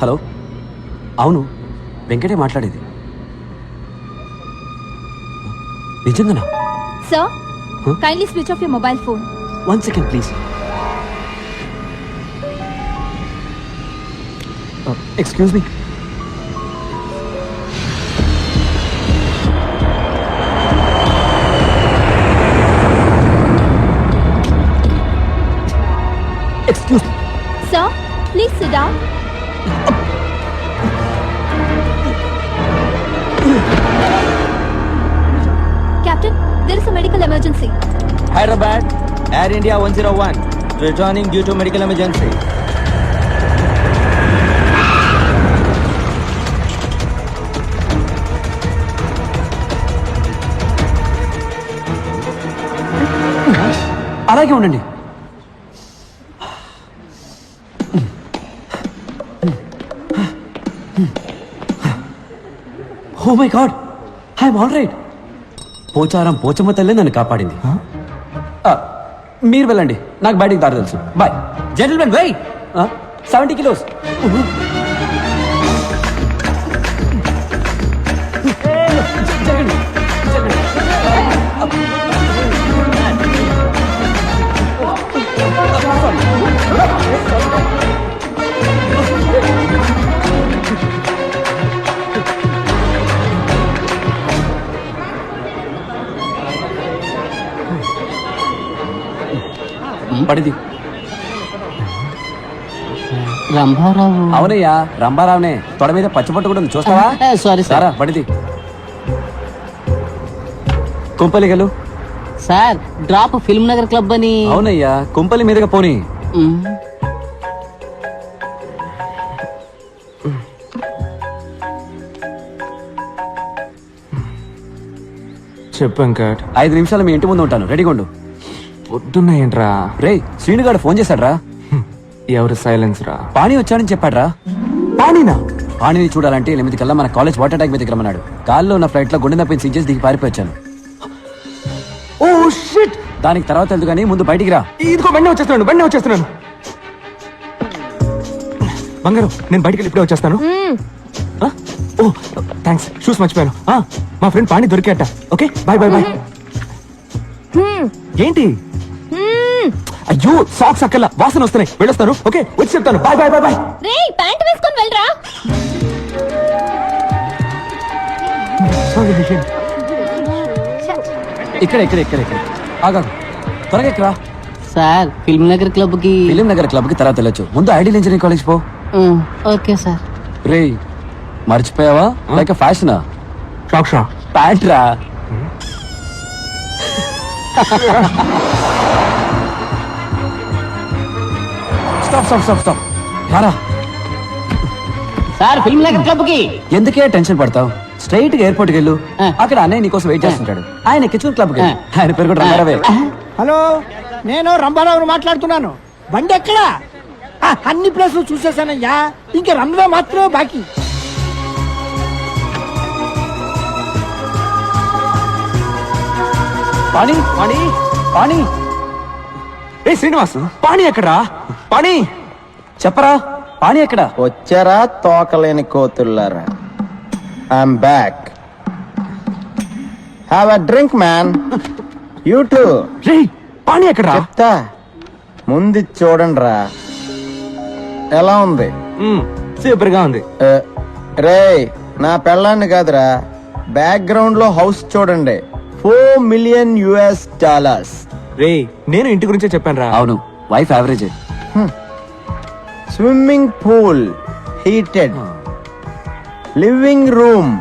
Hello, అవును వెంకటే మాట్లాడేది. నిజంగానా? Sir, kindly switch off your mobile phone. 1 second please. Excuse me. Excuse me. Sir, please sit down. Captain, there is a medical emergency. Hyderabad, Air India 101, returning due to medical emergency. అలాగే ఉండండి. Oh my god, I'm all right. Pocharam Pochamma తల్లే నన్ను కాపాడింది. మీరు వెళ్ళండి, నాకు బయటికి దారి తెలుసు. Bye gentlemen. వెయిట్. 70 kilos. పడిది. రంభారావు. అవునయ్యా, రంభారావునే. తొడ మీద పచ్చబట్టు కూడా ఉంది, చూస్తావా? సారీ సారా పడిది. కుంపలిగలు. Sir, drop Film Nagar club అని. అవునయ్యా, కుంపలి మీదుగా పోనీ. చెప్పు వెంకట్. 5 నిమిషాలు మీ ఇంటి ముందు ఉంటాను, రెడీగా ఉండు. పొద్దున్న ఏంట్రా? రే, శ్రీనుగాడు ఫోన్ చేశాడ్రా. ఎవరు సైలెన్స్ రా? పాణి వచ్చాడని చెప్పాడ్రా. పానీనా? పాణిని చూడాలంటే 8 కల్లా మన కాలేజ్ వాటర్ ట్యాంక్ మీదకి రమ్మన్నాడు. కాల్లో ఉన్న ఫ్లైట్ లో గుండె నొప్పిని సీన్ చేసి దిగి పారిపోయి వచ్చాను. Oh shit. దానికి తర్వాత ఎందుకు కానీ ముందు బయటికి రా. ఇదిగో బండి వచ్చేస్తున్నాను. బంగారు, నేను బయటికి వెళ్ళి ఇప్పుడే వచ్చేస్తాను. ఓ థ్యాంక్స్, షూస్ మర్చిపోయాను. మా ఫ్రెండ్ పాణి దొరికాట. Okay, bye bye bye. ఏంటి? అయ్యో, సాక్స్ అక్కల్లా వాసన వస్తున్నాయి, వెళ్ళొస్తాను. ఓకే, వచ్చి చెప్తాను. Bye bye bye bye. రేయ్, ప్యాంట్ వేసుకొని వెళ్ళరా. ఇక్కడ ఆగా, త్వరగా ఎక్కరా. సార్, ఫిల్మ్ నగర్ క్లబ్ కి. ఫిలిం నగర్ క్లబ్ కి తర్వాత వెళ్ళొచ్చు. ముందు ఐడియల్ ఇంజనీరింగ్ కాలేజ్ పో. Okay sir. రే, మర్చిపోయావా? లైక్ ఫ్యాషనా? షాక్షా ప్యాంట్ రా. స్టాప్. రారా. సార్, ఫిల్మ్ నగర్ క్లబ్ కి. ఎందుకే టెన్షన్ పడతావు? స్ట్రైట్ గా ఎయిర్పోర్ట్ కి వెళ్ళు. అక్కడ అన్నయ్య నీకోసం వెయిట్ చేస్తుంటాడు. ఆయన కిచెన్ క్లబ్ కి. ఆయన పేరు కూడా రంగారావే. హలో, నేను రంభారావుని మాట్లాడుతున్నాను. బండి ఎక్కడా? అన్ని ప్లేసులు చూసేసానయ్యా, ఇంకా రన్వే మాత్రమే బాకీ. పాణి. ఏ శ్రీనివాస్, పాణి ఎక్కడా? పాణి చెప్పరా, పాణి ఎక్కడ? వచ్చారా తోకలేని కోతుల్లారా? I'm back. Have a drink man. You too. రే, పాణి ఎక్కడా? చెప్తా, ముందు చూడండి రా. ఎలా ఉంది? సూపర్ గా ఉంది. రే, నా పెళ్ళాన్ని కాదురా, బ్యాక్గ్రౌండ్ లో హౌస్ చూడండి. $4 million. రే, నేను ఇంటి గురించే చెప్పాను రా. అవును, wife average. Swimming pool heated, living room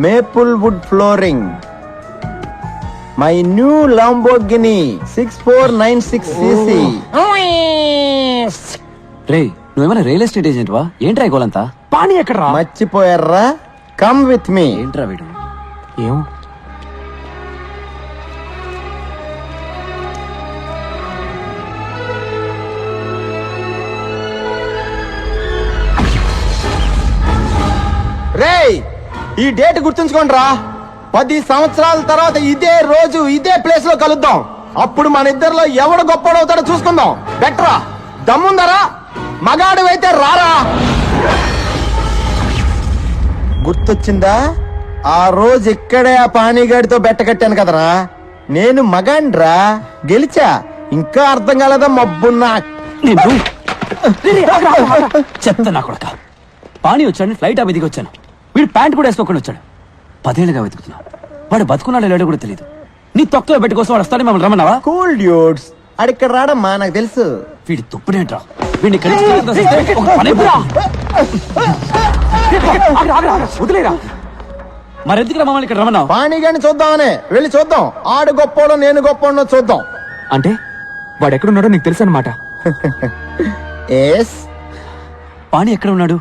maple wood flooring, my new Lamborghini 6496cc. రే, నువ్వేమైనా రియల్ ఎస్టేట్ ఏజెంట్ వా? ఏంట్రా ఈ గోలంతా? పాణి ఎక్కడా? మర్చిపోయారా? Come with me. ఏంట్రా వీడు? ఏం రేయ్, ఈ డేట్ గుర్తుంచుకోండి రా. 10 సంవత్సరాల తర్వాత ఇదే రోజు ఇదే ప్లేస్ లో కలుద్దాం. అప్పుడు మన ఇద్దరిలో ఎవడు గొప్పడవుతాడో చూసుకుందాం. బెటరా దమ్ముందరా, మగాడివైతే రారా. గుర్తొచ్చిందా? ఆ రోజు ఇక్కడే ఆ పానీగాడితో బెట్ట కట్టాను కదరా. నేను మగాండ్రా, గెలిచా. ఇంకా అర్థం కాలేదా మబ్బున్నా? నేను చెత్త నా కొడక. పానీ వచ్చాడని ఫ్లైట్ దిగి వచ్చాను. వీడు ప్యాంట్ కూడా వేసుకోకుండా వచ్చాడు. 10 ఏళ్ళుగా వెతుకుతున్నా. వాడు బతుకున్నాడో లేడో కూడా తెలియదు. నీ తొక్కలో పెట్టి కోసం వాడు వస్తాడని మమ్మల్ని రమ్మన్నావా? కూల్ డ్యూడ్స్, అడిక్కడ రాడమ్మా, నాకు తెలుసు. వీడి తుప్పుడేంట్రా? వీడిని ఇక్కడి నుంచి ఒక పని వదిలేరా. మరెందుకు మమ్మల్ని ఇక్కడ రమ్మన్నావు? పానీగాడిని చూద్దామనే వెళ్ళి చూద్దాం. ఆడు గొప్పోడో నేను గొప్పోడో చూద్దాం. అంటే వాడు ఎక్కడున్నాడో నీకు తెలుసు అనమాట. ఎస్, పానీ ఎక్కడ ఉన్నాడు?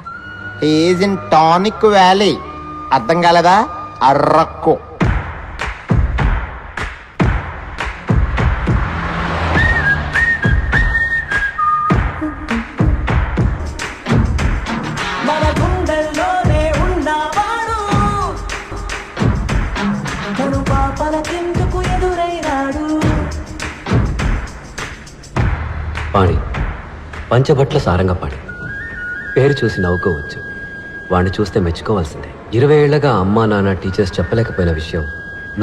Is in tonic valley. అర్థం కాలేదా? అర్రక్కు. పాణి, పంచభట్ల సారంగపాణి. పేరు చూసి నవ్వుకోవచ్చు, వాడిని చూస్తే మెచ్చుకోవాల్సిందే. 20 ఏళ్లగా అమ్మా నాన్న టీచర్స్ చెప్పలేకపోయిన విషయం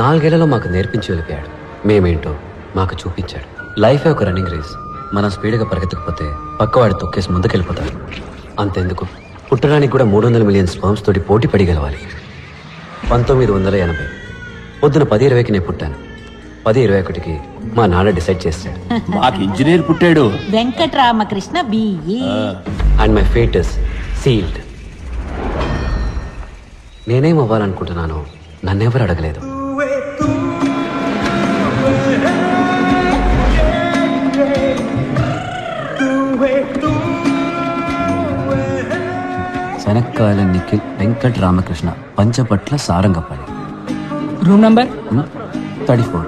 4 ఏళ్లలో మాకు నేర్పించి వెళ్ళిపోయాడు. మేమేంటో మాకు చూపించాడు. లైఫే ఒక రన్నింగ్ రేస్. మనం స్పీడ్గా పరిగెత్తకపోతే పక్కవాడి తొక్కేసి ముందుకెళ్ళిపోతాడు. అంతెందుకు, పుట్టడానికి కూడా 300 మిలియన్ స్పర్మ్స్ తోటి పోటీ పడి గెలవాలి. 1980 పొద్దున 10:20కి నేను పుట్టాను. 10:21కి మా నాన్న డిసైడ్ చేశాడు. మాకు ఇంజనీర్ పుట్టాడు. Venkataramakrishna BE. And my fate is sealed. నేనేం అవ్వాలనుకుంటున్నానో నన్నెవరు అడగలేదు. శనక్కాయల నిఖిల్ వెంకట్ రామకృష్ణ పంచపట్ల సారంగపల్లి. Room number 34.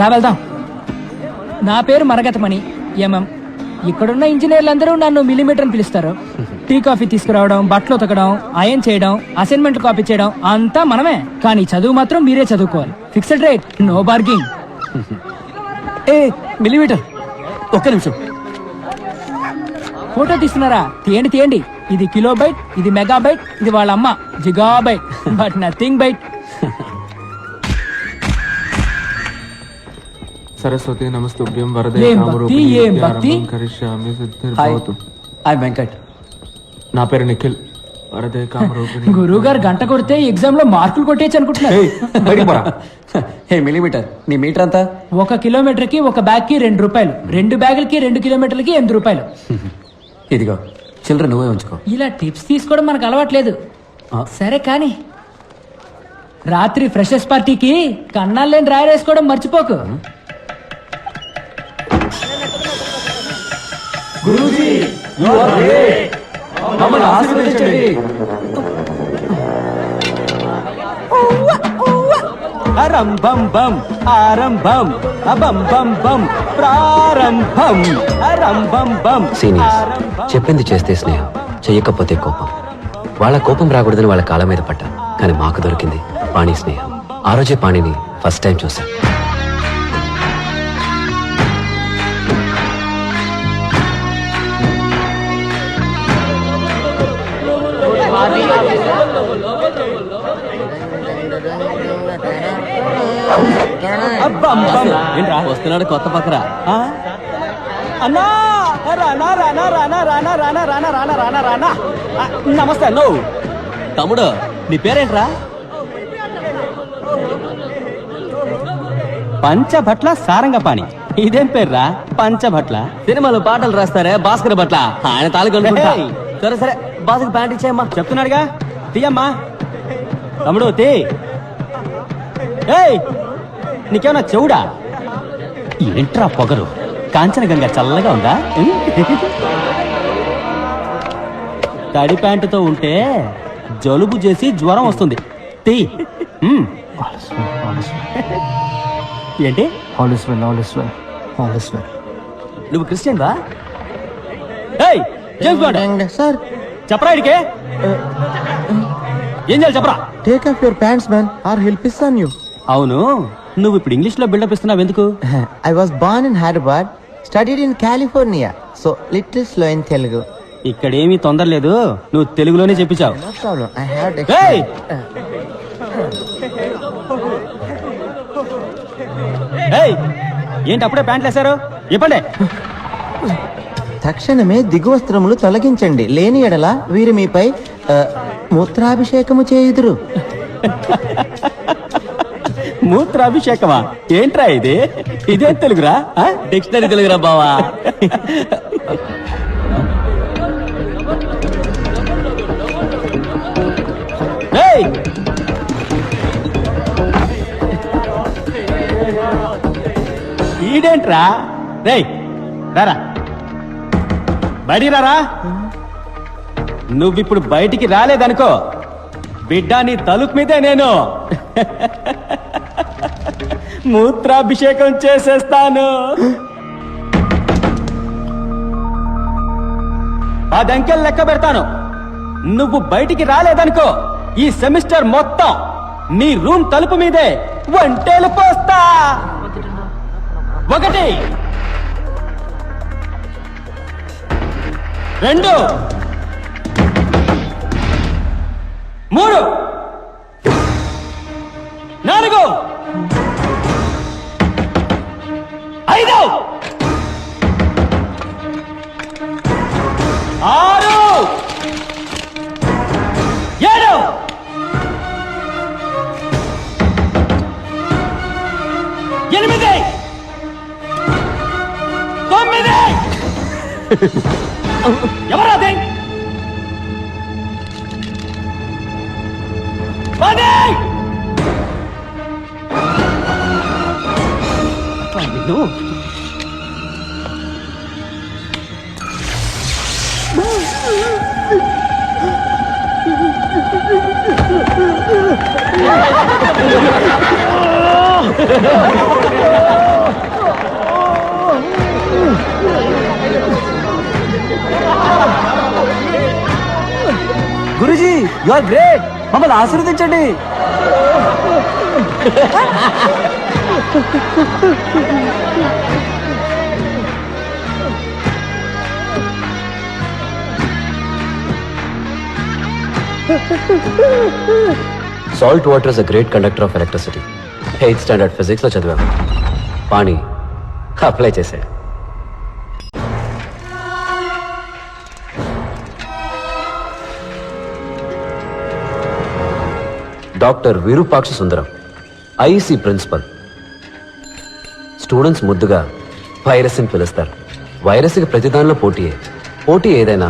రా వెళ్దాం. నా పేరు మరగతమణి ఎంఎం. ఇక్కడున్న ఇంజనీర్లందరూ నన్ను మిల్లీమీటర్ అని పిలుస్తారు. టీ కాఫీ తీసుకురావడం, బట్టలు ఉతకడం, అయన్ చేయడం, అసైన్మెంట్ కాపీ చేయడం అంతా మనమే. కానీ చదువు మాత్రం మీరే చదువుకోవాలి. Fixed rate, no bargaining. A millimetre, ఒక్క నిమిషం. ఫోటో తీస్తున్నారా? తీయండి తీయండి. ఇది కిలోబైట్, ఇది మెగాబైట్, ఇది వాళ్ళ అమ్మ gigabyte, but nothing bite. Saraswati నమస్తుభ్యం వరదే ఏం కామరూపిణి భక్తి, ఏం విద్యారంభం భక్తి. కరిష్యామి హాయ్, సిద్ధిర్భవతు. ఐ వెంకట్. నా పేరు నిఖిల్. వరదే కామరూపిణి. గురువు గారు గంట కొడితే ఎగ్జామ్ లో మార్కులు కొట్టేయచ్చు అనుకుంటున్నారు. ఏయ్, బయటికి పోరా. హే మిల్లీమీటర్, నీ మీటర్ అంతా? 1 కిలోమీటర్ కి 1 బ్యాగ్ కి 2 రూపాయలు, 2 బ్యాగులకి 2 కిలోమీటర్లకి 8 రూపాయలు. ఇదిగో చిల్లర నువ్వే ఉంచుకో. ఇలా టిప్స్ తీసుకోవడం మనకు అలవాట్లేదు. సరే కానీ రాత్రి ఫ్రెషర్స్ పార్టీకి కన్నాలు లేని డ్రైవర్ వేసుకోవడం మర్చిపోకు. మమ్మల్ని ఆశీర్వదించండి. అరంభం బం ఆరంభం అబం బం బం ప్రారంభం అరంభం బం. సీనియర్స్, చెప్పింది చేస్తే స్నేహం, చెయ్యకపోతే కోపం. వాళ్ళ కోపం రాకూడదని వాళ్ళ కాళ్ళ మీద పడ్డా. కానీ మాకు దొరికింది పాణి స్నేహం. ఆ రోజే పాణిని ఫస్ట్ టైం చూశాను. ఏంట్రా వస్తున్నాడు కొత్త పక్కరా? అన్నా రానా రానా రానా రానా రానా రానా రానా రానా రానా. నమస్తే అన్నో. తమ్ముడు నీ పేరేంట్రా? పంచభట్ల సారంగపాణి. ఇదేం పేర్రా పంచభట్ల? సినిమాలో పాటలు రాస్తారే భాస్కర్ భట్ల, ఆయన తాలూకా. సరే సరే, బాసుకి ప్యాంట్ ఇచ్చేయమ్మా. చెప్తున్నాడుగా, తీయమ్మా. తమ్ముడు తీ. ఏయ్, నీకేమన్నా చెవుడా? ఏంట్రా పొగరు? కాంచనగంగా చల్లగా ఉందా? తడి ప్యాంటుతో ఉంటే జలుబు చేసి జ్వరం వస్తుంది. తీ. ఏంటి? నువ్వు క్రిస్టియన్ వా? ఏయ్ జేమ్స్ బాండ్ సార్, చెప్పరా ఇడికే? ఏం చేయాలి చెప్పరా? Take off your pants man, or help is on you. అవును, నువ్వు ఇప్పుడు ఇంగ్లీష్ లో బిల్డప్ ఇస్తున్నావు ఎందుకు? I was born in Hyderabad, studied in California, so little slow in Telugu. ఇక్కడేమీ తొందర లేదు, నువ్వు తెలుగులోనే చెప్పించావు. No problem, I have ఏయ్! ఏయ్! ఏంటి అప్పుడే ప్యాంట్లు వేశారు? ఇప్పండి. తక్షణమే దిగువస్త్రములు తొలగించండి, లేని ఎడల వీరు మీపై మూత్రాభిషేకము చేయుదురు. మూత్రాభిషేకమా? ఏంట్రా ఇది? ఇదేం తెలుగురా? డిక్షనరీ తెలుగురా బావా. ఏయ్! ఈడేంట్రా? రేయ్ రారా, బయటికి రారా. నువ్విప్పుడు బయటికి రాలేదనుకో, బిడ్డ నీ తలుపు మీదే నేను మూత్రాభిషేకం చేసేస్తాను. 10 అంకెలు లెక్క పెడతాను. నువ్వు బయటికి రాలేదనుకో, ఈ సెమిస్టర్ మొత్తం నీ రూమ్ తలుపు మీదే వంటేలు పోస్తా. 1 2 3 4 5 6 7 8 9 ఎవరాది? 10 నిన్ను గురుజీ, యు ఆర్ గ్రేట్. మమ్మల్ని ఆశీర్వదించండి. Salt water is a great conductor of electricity. 8th standard physics లో చదివాం. పాణి అప్లై చేశాడు. Doctor Virupaksha Sundaram, IEC principal. Students ముద్దుగా వైరస్ అని పిలుస్తారు. వైరస్కి ప్రతిదానిలో పోటీయే. పోటీ ఏదైనా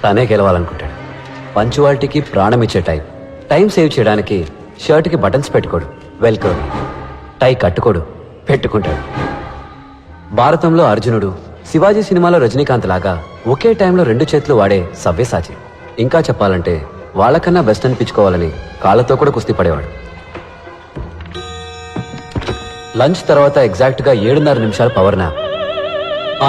తనే గెలవాలనుకుంటాడు. పంచువాలిటీకి ప్రాణం ఇచ్చే టైం సేవ్ చేయడానికి షర్ట్కి బటన్స్ పెట్టుకోడు, వెల్క్రోని. టై కట్టుకోడు, పెట్టుకుంటాడు. భారతంలో అర్జునుడు, శివాజీ సినిమాలో రజనీకాంత్ లాగా ఒకే టైంలో 2 చేతులు వాడే సవ్యసాచి. ఇంకా చెప్పాలంటే వాళ్ళకన్నా బెస్ట్ అనిపించుకోవాలని కాళ్ళతో కూడా కుస్తీ పడేవాడు. లంచ్ తర్వాత ఎగ్జాక్ట్ గా 7:30 నిమిషాలు పవర్ నాప్.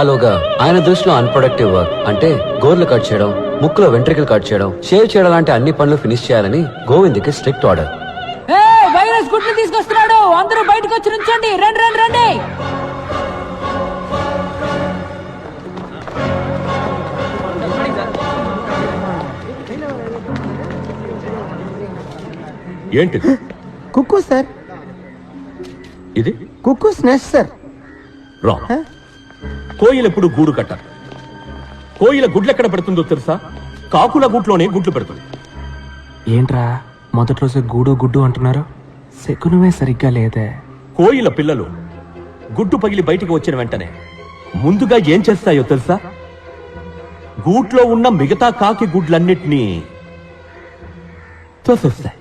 ఆలోగా ఆయన దృష్టిలో అన్ప్రొడక్టివ్ వర్క్ అంటే గోర్లు కట్ చేయడం, ముక్కులో వెంట్రికలు కట్ చేయడం, షేవ్ చేయడం లాంటి అన్ని పనులు ఫినిష్ చేయాలని గోవింద్కి స్ట్రిక్ట్ ఆర్డర్. వైరస్ గుడ్లు తీసుకొస్తున్నాడు, అందరూ బయటకు వచ్చి నుంచండి. రండి రండి రండి. ఏంటిది? కుక్కు సార్, ఇది కుక్కుస్ నెస్ట్ సార్. రాంగ్. కోయిల ఎప్పుడు గూడు కట్టాలి. కోయిల గుడ్లు ఎక్కడ పెడుతుందో తెలుసా? కాకుల గూట్లోనే గుడ్లు పెడుతుంది. ఏంట్రా మొదటి రోజు గూడు గుడ్డు అంటున్నారు? శకునమే సరిగ్గా లేదే. కోయిల పిల్లలు గుడ్డు పగిలి బయటికి వచ్చిన వెంటనే ముందుగా ఏం చేస్తాయో తెలుసా? గూట్లో ఉన్న మిగతా కాకి గుడ్లన్నిటినీ తోసేస్తాయి.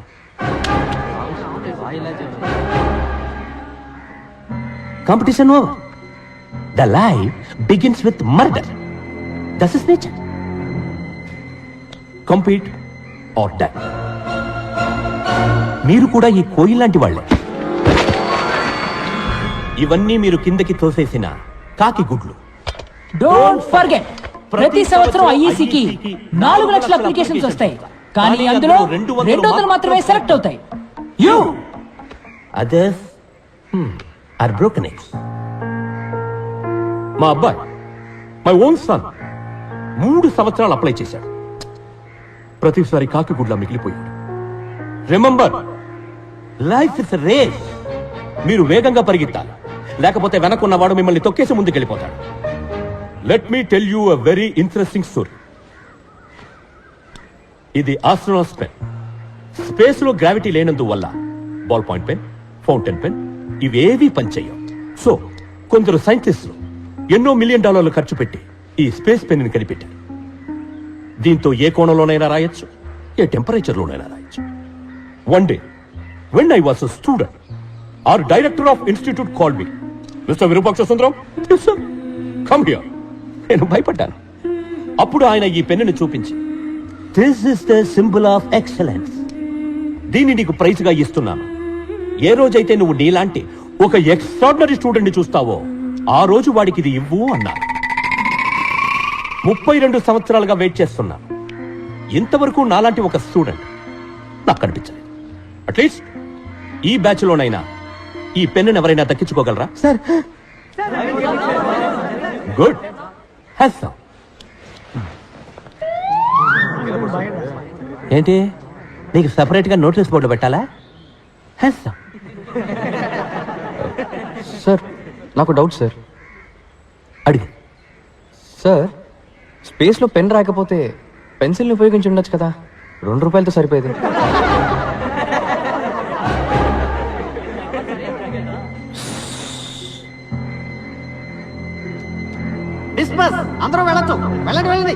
Competition over. The life begins with murder. That is nature. Compete or die. మీరు కూడా ఈ కోయి లాంటి వాళ్ళే. ఇవన్నీ మీరు కిందకి తోసేసిన కాకి గుడ్లు. డోంట్ ఫర్గెట్, ప్రతి సంవత్సరం ఐఈసీకి 4 లక్షల అప్లికేషన్స్ వస్తాయి, కానీ అందులో 200 మాత్రమే సెలెక్ట్ అవుతాయి. You others are broken eggs. మా అబ్బాయి, మై ఓన్ సన్, 3 సంవత్సరాలు అప్లై చేశాడు. ప్రతిసారి కాకి గుడ్లా మిగిలిపోయాడు. Remember, life is race. మీరు వేగంగా పరిగెత్తాలి, లేకపోతే వెనకున్నవాడు మిమ్మల్ని తొక్కేసి ముందుకెళ్ళిపోతాడు. Let me tell you a very interesting story. ఇది ఆస్ట్రోనాట్స్ పెన్. స్పేస్ లో గ్రావిటీ లేనందువల్ల ball point pen, fountain pen ఇవేవీ పనిచేయవు. సో కొందరు సైంటిస్టులు ఎన్నో $1 మిలియన్ ఖర్చు పెట్టి ఈ స్పేస్ పెన్ ని కనిపెట్టారు. దీంతో ఏ కోణంలోనైనా రాయొచ్చు, ఏ టెంపరేచర్ లోనైనా రాయొచ్చు. One day when I was a student, our director of institute called me. Mr. Virupaksha Sundaram, yes sir, come here. నేను భయపడ్డాను. అప్పుడు ఆయన ఈ పెన్నుని చూపించి, this is the symbol of excellence, దీన్ని నీకు ప్రైజ్ గా ఇస్తున్నాను. ఏ రోజైతే నువ్వు నీలాంటి ఒక ఎక్స్ట్రాడినరీ స్టూడెంట్ ని చూస్తావో ఆ రోజు వాడికి ఇది ఇవ్వు అన్నారు. 32 సంవత్సరాలుగా వెయిట్ చేస్తున్నాను. ఇంతవరకు నాలాంటి ఒక స్టూడెంట్ నాకు కనిపించలేదు. అట్లీస్ట్ ఈ బ్యాచ్ లోనైనా ఈ పెన్నును ఎవరైనా దక్కించుకోగలరా? Sir good. ఏంటి, నీకు సెపరేట్ గా నోటీస్ బోర్డు పెట్టాలా? సార్ నాకు డౌట్ సార్. అడిగి. సార్ స్పేస్లో పెన్ రాకపోతే పెన్సిల్ని ఉపయోగించి ఉండొచ్చు కదా, ₹2 సరిపోయేది. డిస్పస్, అందరూ వెళ్ళొచ్చు. వెళ్ళండి వెళ్ళండి.